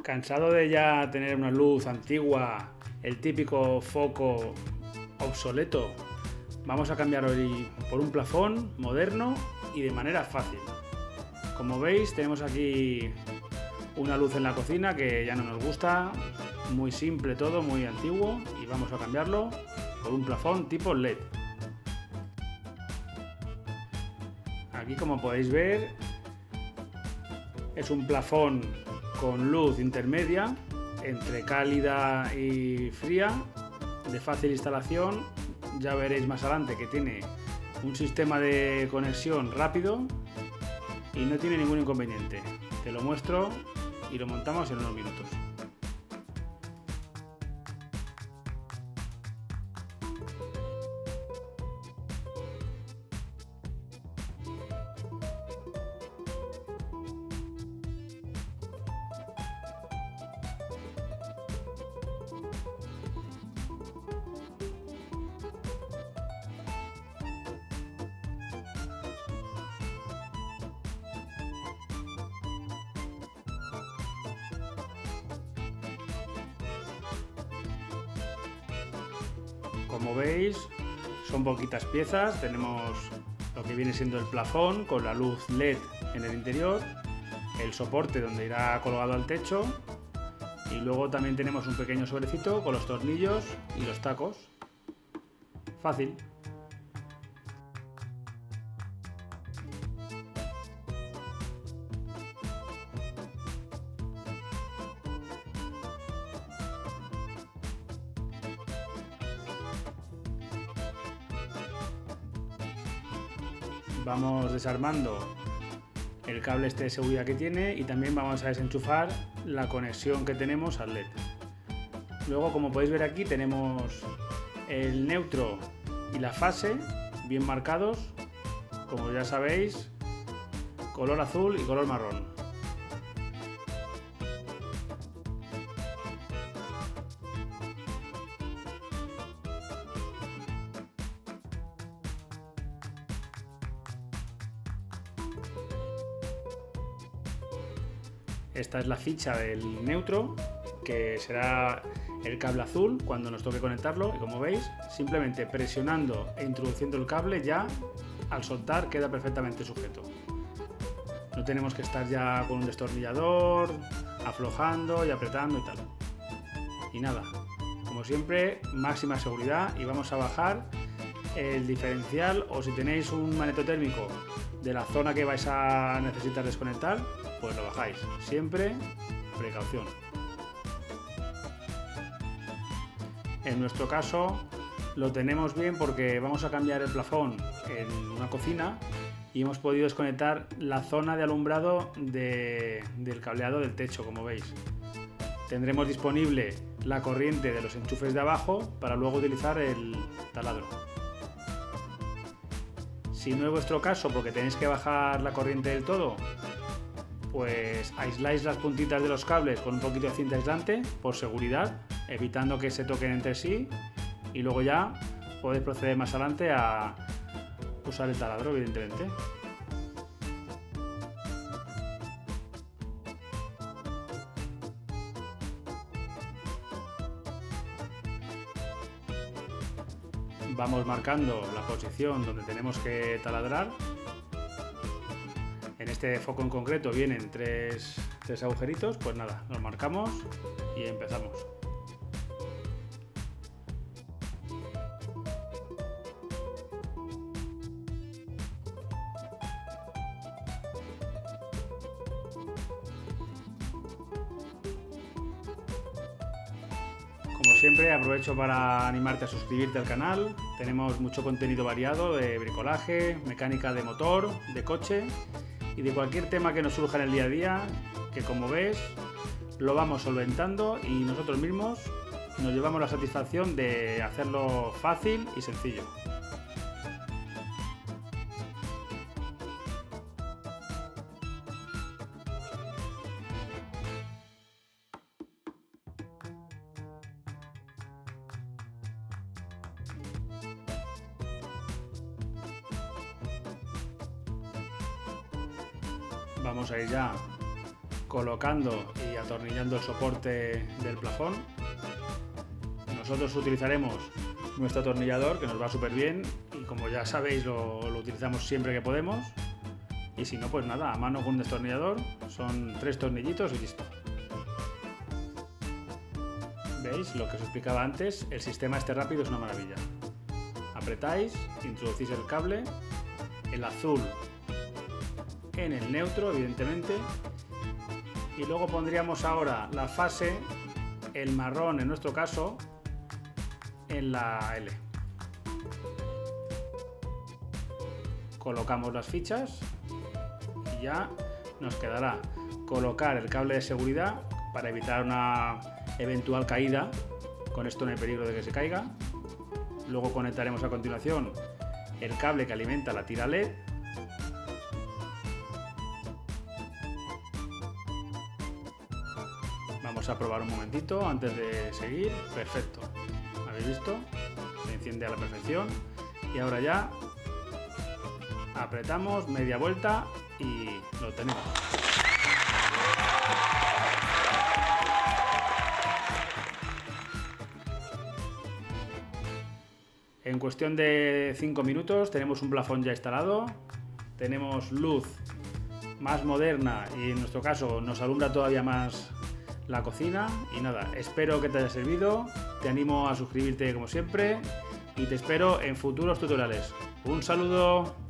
¿Cansado de ya tener una luz antigua, el típico foco obsoleto? Vamos a cambiar hoy por un plafón moderno y de manera fácil. Como veis, tenemos aquí una luz en la cocina que ya no nos gusta, muy simple todo, muy antiguo, y vamos a cambiarlo por un plafón tipo LED. Aquí, como podéis ver, es un plafón con luz intermedia entre cálida y fría, de fácil instalación. Ya veréis más adelante que tiene un sistema de conexión rápido y no tiene ningún inconveniente. Te lo muestro y lo montamos en unos minutos. Como veis, son poquitas piezas. Tenemos lo que viene siendo el plafón con la luz LED en el interior, el soporte donde irá colgado al techo, y luego también tenemos un pequeño sobrecito con los tornillos y los tacos. Fácil. Vamos desarmando el cable este de seguridad que tiene y también vamos a desenchufar la conexión que tenemos al LED. Luego, como podéis ver aquí, tenemos el neutro y la fase bien marcados, como ya sabéis, color azul y color marrón. Esta es la ficha del neutro, que será el cable azul cuando nos toque conectarlo, y como veis, simplemente presionando e introduciendo el cable ya al soltar queda perfectamente sujeto. No tenemos que estar ya con un destornillador aflojando y apretando y tal. Y nada, como siempre, máxima seguridad, y vamos a bajar el diferencial, o si tenéis un magnetotérmico de la zona que vais a necesitar desconectar, pues lo bajáis. Siempre precaución. En nuestro caso lo tenemos bien porque vamos a cambiar el plafón en una cocina y hemos podido desconectar la zona de alumbrado del cableado del techo, como veis. Tendremos disponible la corriente de los enchufes de abajo para luego utilizar el taladro. Si no es vuestro caso porque tenéis que bajar la corriente del todo, pues aisláis las puntitas de los cables con un poquito de cinta aislante por seguridad, evitando que se toquen entre sí, y luego ya podéis proceder más adelante a usar el taladro, evidentemente. Vamos marcando la posición donde tenemos que taladrar. En este foco en concreto vienen tres agujeritos, pues nada, los marcamos y empezamos. Como siempre, aprovecho para animarte a suscribirte al canal. Tenemos mucho contenido variado de bricolaje, mecánica de motor, de coche y de cualquier tema que nos surja en el día a día, que como ves lo vamos solventando y nosotros mismos nos llevamos la satisfacción de hacerlo fácil y sencillo. Vamos a ir ya colocando y atornillando el soporte del plafón. Nosotros utilizaremos nuestro atornillador, que nos va súper bien, y como ya sabéis lo utilizamos siempre que podemos. Y si no, pues nada, a mano con un destornillador, son 3 tornillitos y listo. ¿Veis? Lo que os explicaba antes, el sistema este rápido es una maravilla. Apretáis, introducís el cable, el azul en el neutro, evidentemente, y luego pondríamos ahora la fase, el marrón en nuestro caso, en la L. Colocamos las fichas y ya nos quedará colocar el cable de seguridad para evitar una eventual caída. Con esto no hay peligro de que se caiga. Luego conectaremos a continuación el cable que alimenta la tira LED. Vamos a probar un momentito antes de seguir. Perfecto. ¿Habéis visto? Se enciende a la perfección. Y ahora ya apretamos media vuelta y lo tenemos. En cuestión de 5 minutos tenemos un plafón ya instalado, tenemos luz más moderna y en nuestro caso nos alumbra todavía más la cocina. Y nada, espero que te haya servido, te animo a suscribirte como siempre y te espero en futuros tutoriales. Un saludo.